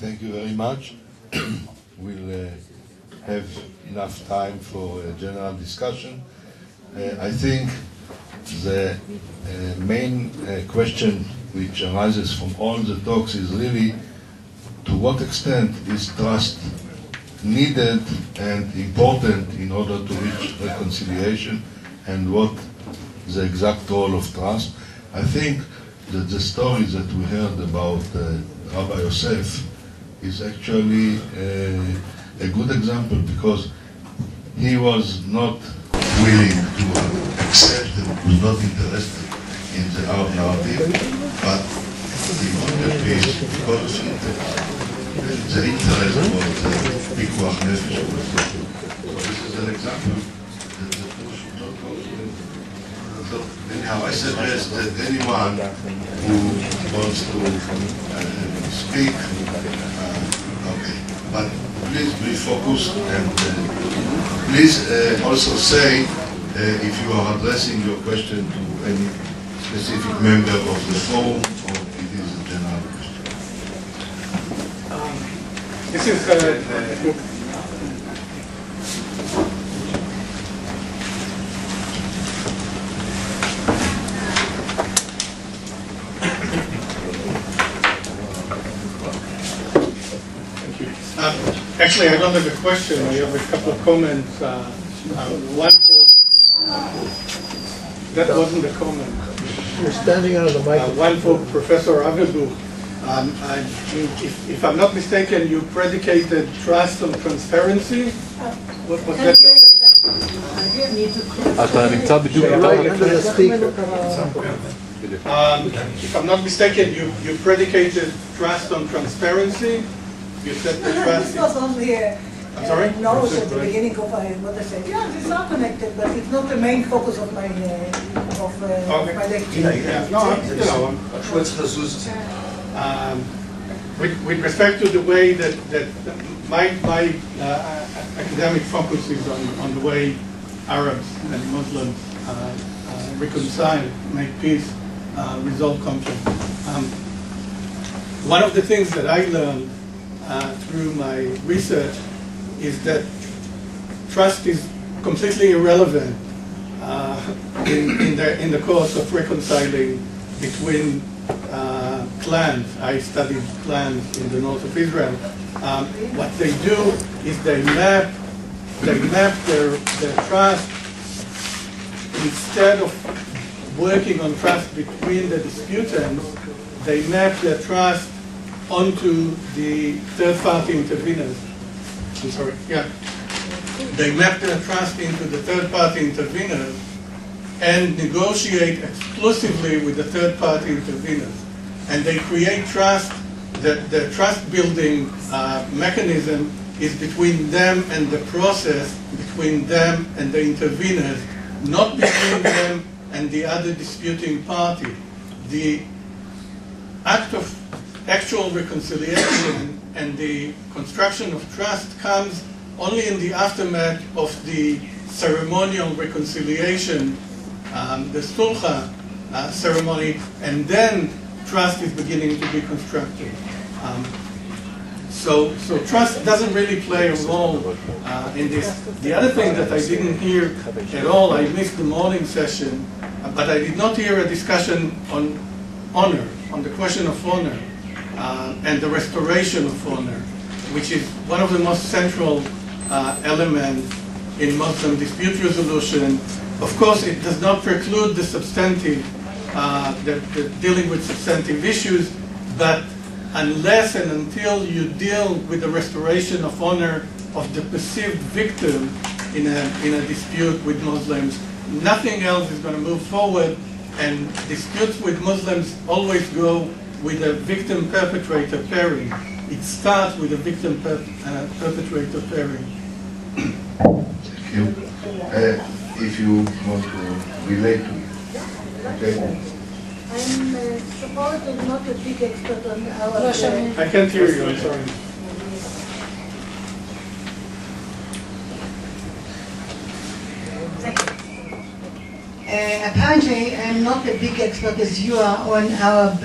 Thank you very much. We'll have enough time for a general discussion. I think the main question which arises from all the talks is really to what extent is trust needed and important in order to reach reconciliation, and what the exact role of trust. I think that the story that we heard about Rabbi Yosef is actually a good example, because he was not willing to accept and was not interested in the Arab narrative, but he wanted peace because the interest was pikuach nefesh. So this is an example that the two should not go to. So anyhow, I suggest that anyone who wants to speak, okay, but please be focused, and please also say if you are addressing your question to any specific member of the forum, or it is a general question. This is actually, I don't have a question. I have a couple of comments. One for that wasn't a comment. You're standing under the mic. One for Professor Avelbuch. If I'm not mistaken, you predicated trust on transparency. What was that? אתה נמצא בדיוק If I'm not mistaken, you predicated trust on transparency. You said the trust. This was only I'm sorry? note at the beginning of what I said. Yeah, these are connected, but it's not the main focus of my my lecture. Yeah. No, with respect to the way that my academic focus is on the way Arabs and Muslims reconcile, make peace, resolve conflict. One of the things that I learned through my research is that trust is completely irrelevant in the course of reconciling between clans. I studied clans in the north of Israel. What they do is they map their trust. Instead of working on trust between the disputants, they map their trust onto the third-party interveners. I'm sorry, yeah. They map their trust into the third-party interveners and negotiate exclusively with the third-party interveners. And they create trust. The trust-building mechanism is between them and the process, between them and the interveners, not between them and the other disputing party. The act of actual reconciliation and the construction of trust comes only in the aftermath of the ceremonial reconciliation, the sulha ceremony, and then trust is beginning to be constructed. So trust doesn't really play a role in this. The other thing that I didn't hear at all, I missed the morning session, but I did not hear a discussion on honor, on the question of honor. And the restoration of honor, which is one of the most central elements in Muslim dispute resolution. Of course, it does not preclude the substantive, the dealing with substantive issues, but unless and until you deal with the restoration of honor of the perceived victim in a dispute with Muslims, nothing else is going to move forward, and disputes with Muslims always go with a victim-perpetrator pairing. It starts with a victim-perpetrator pairing. Thank you. If you want to relate to it. Okay. I'm supposedly not a big expert on our... I can't hear you, I'm sorry. Apparently, I'm not a big expert as you are on Arab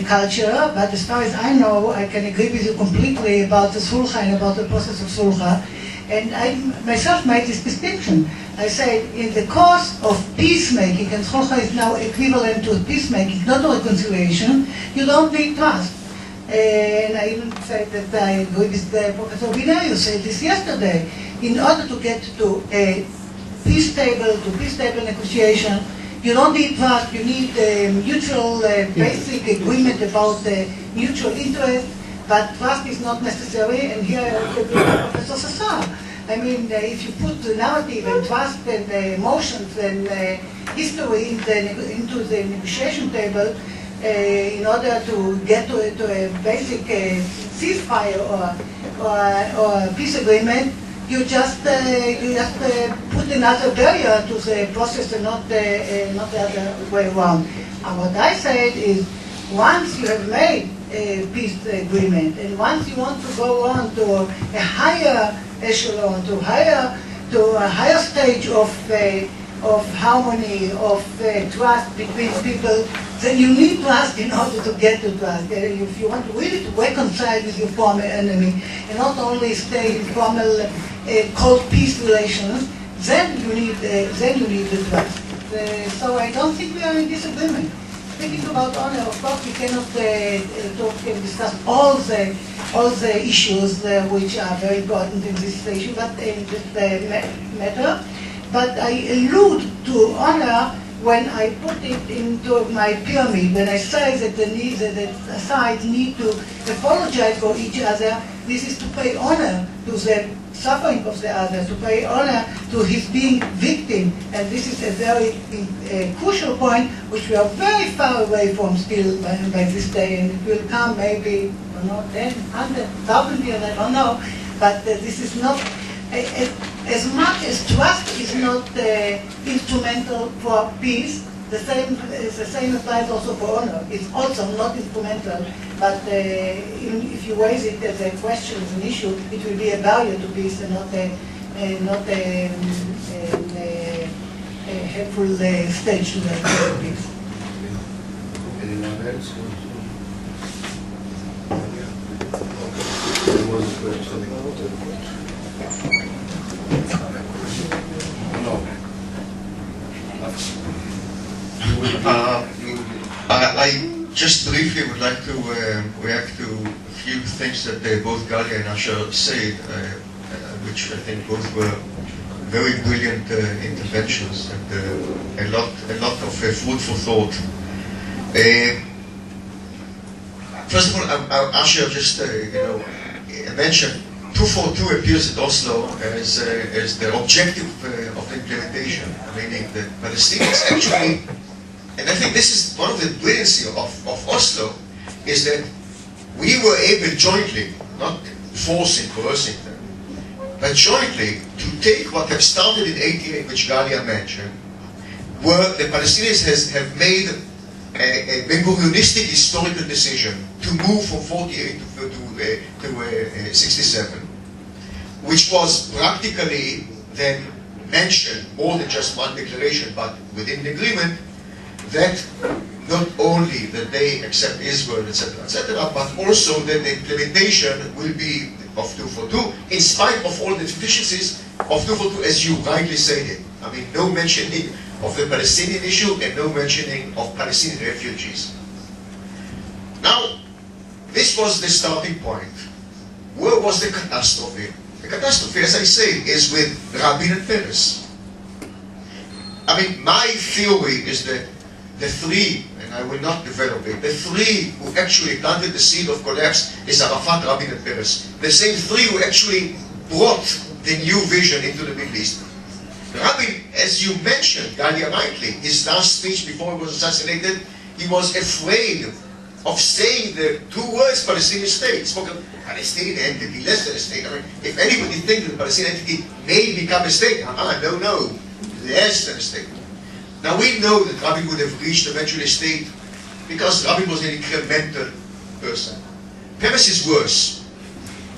culture, but as far as I know, I can agree with you completely about the sulha and about the process of sulha. And I myself made this distinction. I said, in the course of peacemaking, and sulha is now equivalent to peacemaking, not reconciliation, you don't need trust. And I even said that I agree with Professor Biner, you said this yesterday. In order to get to a peace table negotiation, you don't need trust, you need mutual basic agreement about mutual interest, but trust is not necessary, and here I also agree with Professor Sassar. I mean, if you put the narrative and trust and emotions and history into the negotiation table, in order to get to a basic ceasefire or a peace agreement, you just put another barrier to the process and not the other way around. And what I said is, once you have made a peace agreement, and once you want to go on to a higher echelon, to a higher stage of harmony, of trust between people, then you need trust in order to get to trust. If you want really to reconcile with your former enemy, and not only stay in formal cold peace relations, then you need the trust. So I don't think we are in disagreement. Speaking about honor, of course, we cannot talk and discuss all the issues which are very important in this issue, but in this matter. But I allude to honor when I put it into my pyramid, when I say that the sides need to apologize for each other. This is to pay honor to the suffering of the other, to pay honor to his being victim. And this is a very crucial point, which we are very far away from still by this day, and it will come maybe, I don't know, 10, 100,000 years, I don't know, but this is not, as much as trust is not instrumental for peace, the same applies also for honor. It's also not instrumental, but even if you raise it as a question, as an issue, it will be a barrier to peace and not a helpful stage to peace. Anyone else? There was a question. No. I just briefly would like to react to a few things that both Galia and Asher said, which I think both were very brilliant interventions and a lot of fruitful thought. First of all, Asher just mentioned 242 appears at Oslo as the objective of the implementation, meaning that Palestinians actually. And I think this is one of the brilliancy of Oslo, is that we were able jointly, not forcing, coercing them, but jointly to take what have started in 88, which Galia mentioned, where the Palestinians have made a Ben-Gurionistic historical decision to move from 48 to 67, which was practically then mentioned more than just one declaration, but within the agreement, that not only that they accept Israel, etc., but also that the implementation will be of 242, in spite of all the deficiencies of 242, as you rightly stated. I mean, no mentioning of the Palestinian issue and no mentioning of Palestinian refugees. Now, this was the starting point. Where was the catastrophe? The catastrophe, as I say, is with Rabin and Peres. I mean, my theory is that the three, and I will not develop it, the three who actually planted the seed of collapse is Arafat, Rabin, and Peres. The same three who actually brought the new vision into the Middle East. Rabin, as you mentioned, Galia rightly, his last speech before he was assassinated, he was afraid of saying the two words Palestinian state. He spoke of Palestinian entity, less than a state. I mean, if anybody thinks that the Palestinian entity may become a state, no, less than a state. Now we know that Rabin would have reached eventually a state because Rabin was an incremental person. Peres is worse,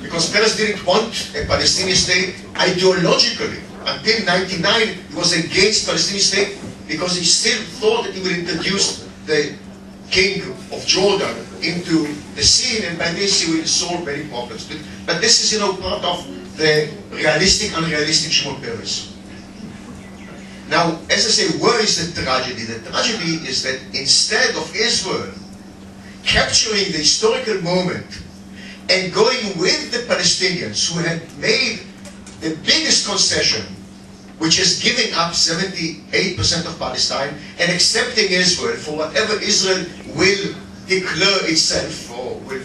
because Peres didn't want a Palestinian state ideologically. Until 1999, he was against Palestinian state because he still thought that he would introduce the king of Jordan into the scene, and by this he will solve many problems. But this is, part of the realistic, unrealistic Shimon Peres. Now, as I say, where is the tragedy? The tragedy is that instead of Israel capturing the historical moment and going with the Palestinians, who had made the biggest concession, which is giving up 78% of Palestine and accepting Israel for whatever Israel will declare itself or will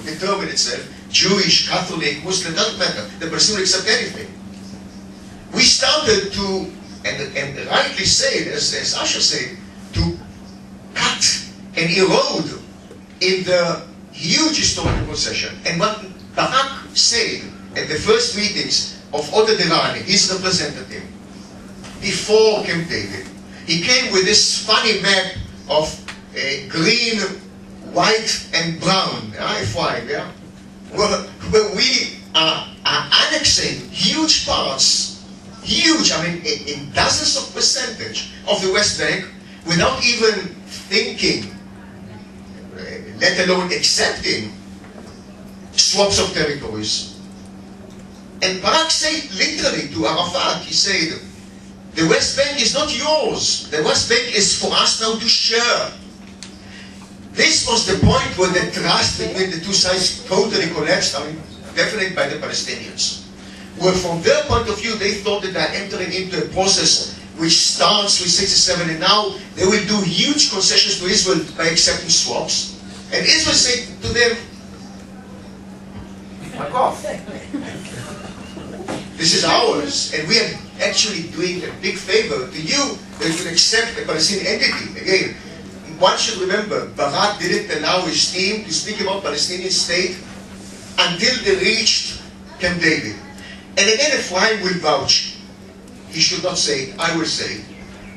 determine itself, Jewish, Catholic, Muslim, doesn't matter. The Palestinians will accept anything. We started to, and rightly said, as Asher said, to cut and erode in the huge historical concession. And what Barak said at the first meetings of Oda Derani, his representative, before Camp David, he came with this funny map of green, white, and brown, FY, yeah? where we are annexing huge parts, in dozens of percentage of the West Bank without even thinking, let alone accepting swaps of territories. And Barak said literally to Arafat, he said, the West Bank is not yours. The West Bank is for us now to share. This was the point where the trust between the two sides totally collapsed, definitely by the Palestinians. Where from their point of view, they thought that they're entering into a process which starts with 67, and now they will do huge concessions to Israel by accepting swaps. And Israel said to them, fuck off. This is ours, and we are actually doing a big favor to you that you accept a Palestinian entity. Again, one should remember, Barak didn't allow his team to speak about Palestinian state until they reached Camp David. And again, Ephraim will vouch. He should not say it, I will say it.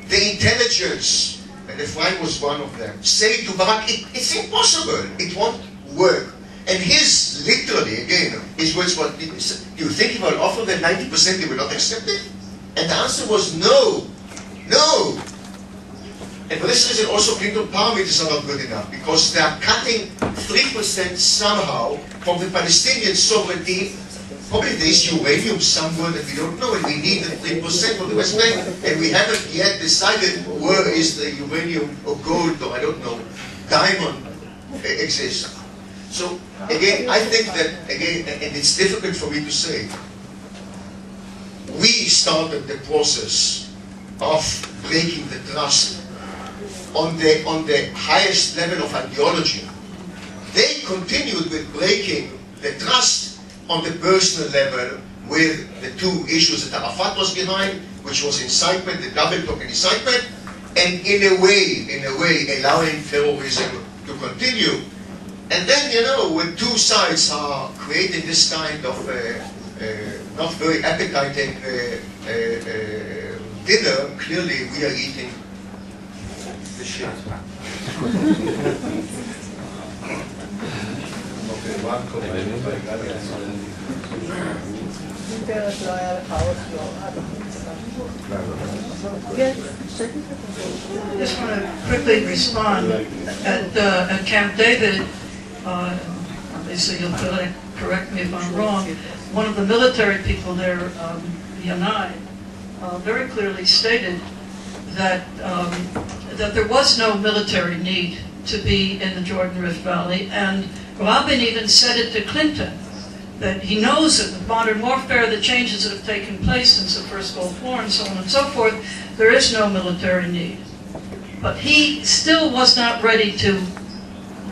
The intelligence, and Ephraim was one of them, say to Barak, it's impossible, it won't work. And his, literally, again, his words were, do you think if I'll offer them 90%, they will not accept it? And the answer was no, no. And for this reason, also Clinton parameters are not good enough, because they are cutting 3% somehow from the Palestinian sovereignty. Probably there is uranium somewhere that we don't know, and we need the 3% for the West Bank, and we haven't yet decided where is the uranium or gold or I don't know, diamond exists. So, again, I think that, again, and it's difficult for me to say, we started the process of breaking the trust on the highest level of ideology. They continued with breaking the trust on the personal level with the two issues that Arafat was behind, which was incitement, the double talk and incitement, and in a way, allowing terrorism to continue. And then, when two sides are creating this kind of not very appetizing dinner, clearly we are eating the shit. I just want to quickly respond. At Camp David, obviously you'll correct me if I'm wrong, one of the military people there, Yanai, very clearly stated that there was no military need to be in the Jordan Rift Valley, and Rabin even said it to Clinton, that he knows that with modern warfare, the changes that have taken place since the First Gulf War and so on and so forth, there is no military need. But he still was not ready to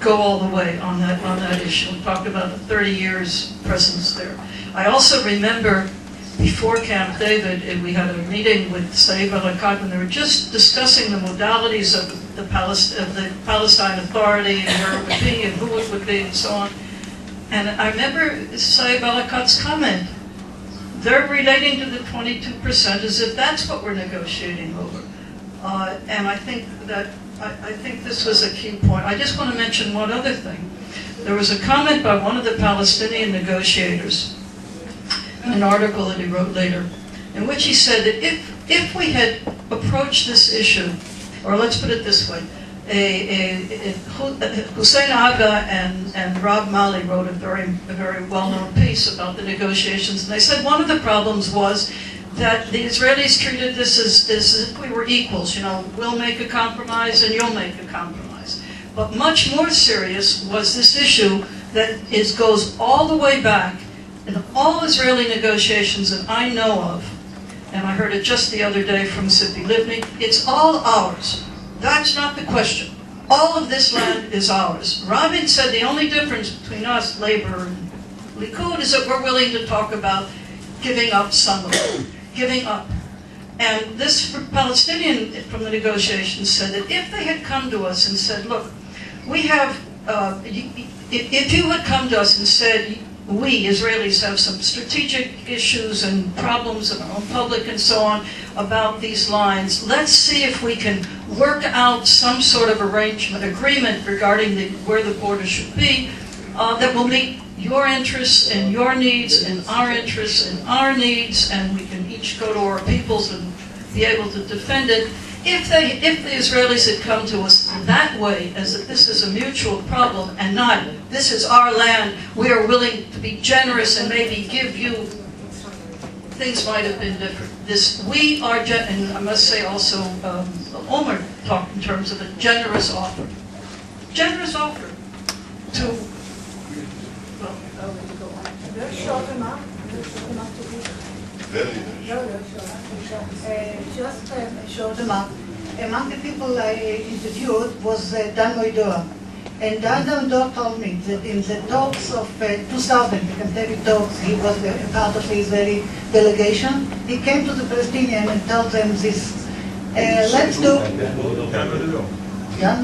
go all the way on that issue. We talked about the 30 years presence there. I also remember before Camp David, we had a meeting with Saif al-Akkad, and they were just discussing the modalities of the Palestine Authority and where it would be and who it would be and so on. And I remember Saif al-Akkad's comment, they're relating to the 22% as if that's what we're negotiating over. And I think this was a key point. I just want to mention one other thing. There was a comment by one of the Palestinian negotiators in an article that he wrote later, in which he said that if we had approached this issue, or let's put it this way, Hussein Aga and Rob Mali wrote a very well-known piece about the negotiations, and they said one of the problems was that the Israelis treated this as if we were equals. You know, we'll make a compromise and you'll make a compromise. But much more serious was this issue that goes all the way back in all Israeli negotiations that I know of, and I heard it just the other day from Tzipi Livni, it's all ours. That's not the question. All of this land is ours. Rabin said the only difference between us, Labor, and Likud is that we're willing to talk about giving up some of it. Giving up. And this Palestinian from the negotiations said that if they had come to us and said, look, we have, if you had come to us and said, we Israelis have some strategic issues and problems in our own public and so on about these lines, let's see if we can work out some sort of arrangement, agreement regarding where the border should be that will meet your interests and your needs and our interests and our needs, and we can each go to our peoples and be able to defend it. If the Israelis had come to us that way, as if this is a mutual problem and not, this is our land, we are willing to be generous and maybe give you, things might have been different. We are, and I must say also, Omer talked in terms of a generous offer. Generous offer to, just a short remark. Among the people I interviewed was Dan Moidoa. And Dan Moidoa told me that in the talks of 2000, the Camp David talks, he was a part of the Israeli delegation. He came to the Palestinians and told them this. Let's do... Dan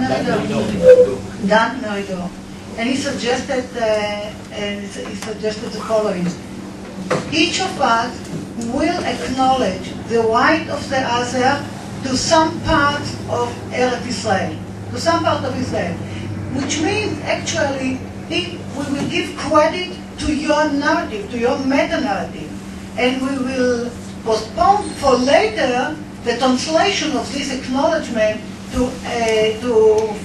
Moidoa. And he suggested the following. Each of us will acknowledge the right of the other to some part of Eretz Israel, to some part of Israel, which means actually we will give credit to your narrative, to your meta-narrative, and we will postpone for later the translation of this acknowledgement to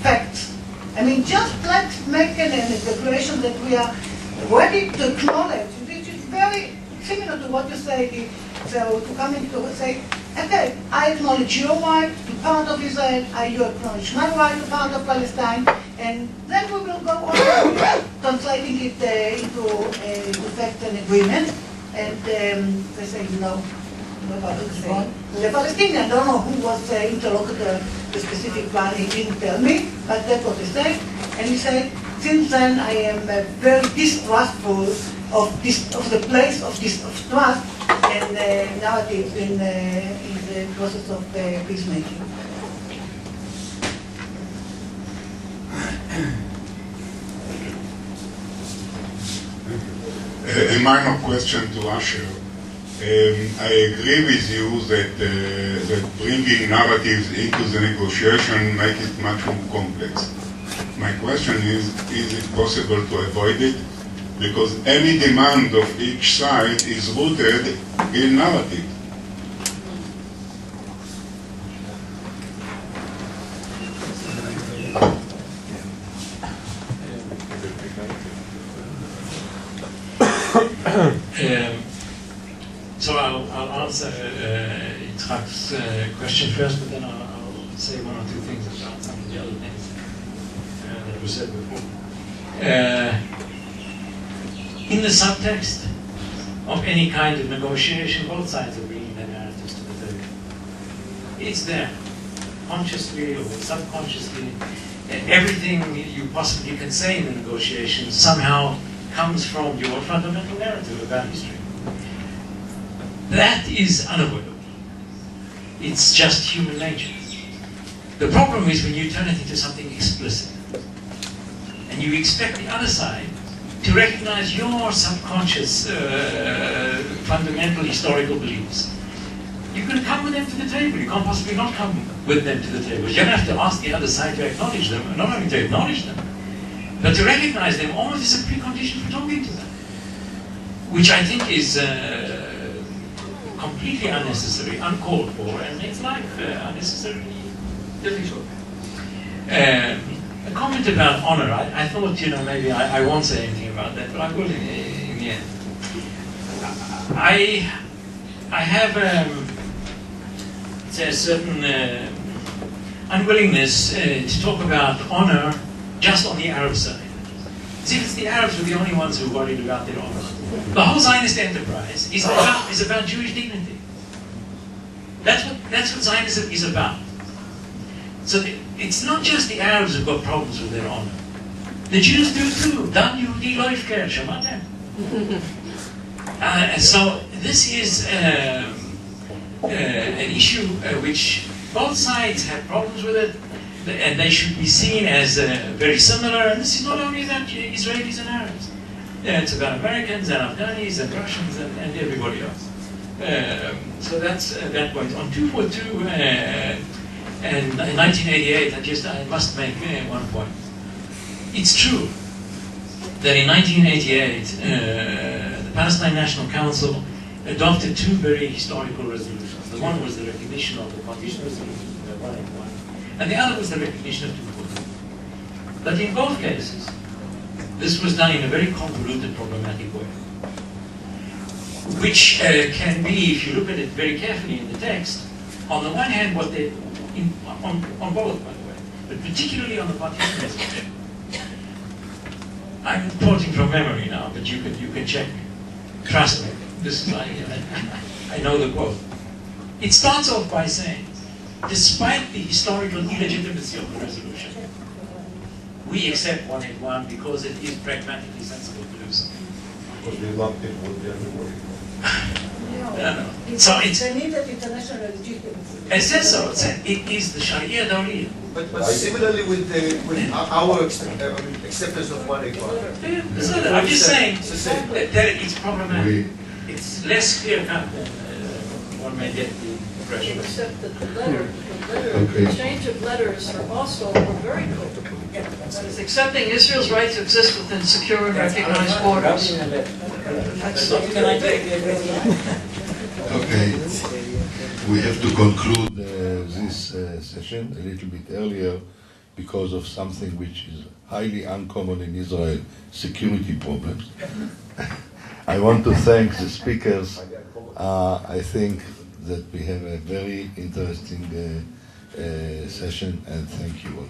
facts. I mean, just let's make a declaration that we are ready to acknowledge, which is very similar to what you say. So to come in to say, okay, I acknowledge your right to be part of Israel, you acknowledge my right to be part of Palestine, and then we will go on translating it into fact and agreement. And they say, no. The Palestinian, I don't know who was the interlocutor, the specific one, he didn't tell me, but that's what he said. And he said, since then I am very distrustful of the place of trust and narrative in the process of peacemaking. A minor question to Asher. I agree with you that bringing narratives into the negotiation make it much more complex. My question is it possible to avoid it? Because any demand of each side is rooted in narrative. So I'll answer Yitzhak's question first, but then I'll say one or two things about some of the other things that were said before. In the subtext of any kind of negotiation, both sides are bringing their narratives to the table. It's there, consciously or subconsciously. Everything you possibly can say in the negotiation somehow comes from your fundamental narrative about history. That is unavoidable. It's just human nature. The problem is when you turn it into something explicit and you expect the other side to recognize your subconscious fundamental historical beliefs. You can come with them to the table. You can't possibly not come with them to the table. You don't have to ask the other side to acknowledge them, and not only to acknowledge them, but to recognize them almost as a precondition for talking to them, which I think is completely unnecessary, uncalled for, and makes life unnecessarily difficult. A comment about honor. I thought, maybe I won't say anything about that, but I will in the end. I have a certain unwillingness to talk about honor just on the Arab side. As if it's the Arabs were the only ones who worried about their honor. The whole Zionist enterprise is about Jewish dignity. That's what Zionism is about. So it's not just the Arabs who've got problems with their honor. The Jews do too. Dan Yehudi lo yifker, shamatem. So this is an issue which both sides have problems with it, and they should be seen as very similar. And this is not only about Israelis and Arabs. It's about Americans and Afghanis and Russians and everybody else. So that's that point. On 242 and in 1988, I must make one point. It's true that in 1988, the Palestine National Council adopted two very historical resolutions. The one was the recognition of the partition resolution, 181, and the other was the recognition of 242. But in both cases, this was done in a very convoluted, problematic way, which can be, if you look at it very carefully in the text, on the one hand, what they, on both, by the way, but particularly on the partition resolution. I'm quoting from memory now, but you can check. Trust me, this is I know the quote. It starts off by saying, despite the historical illegitimacy of the resolution, we accept 181 because it is pragmatically sensible to do so. Because we lumped it with the other word. No. So it's They needed international legitimacy. it says so. It is the Sharia Dawliya. But similarly with our acceptance of 181. So I'm just saying It's the same. that it's problematic. It's less clear cut than one may get the impression. Except that the letter, Okay. the exchange of letters for Oslo were very clear. That is accepting Israel's right to exist within secure and recognized borders. Can I take the Okay, we have to conclude this session a little bit earlier because of something which is highly uncommon in Israel, security problems. I want to thank the speakers. I think that we have a very interesting session, and thank you all.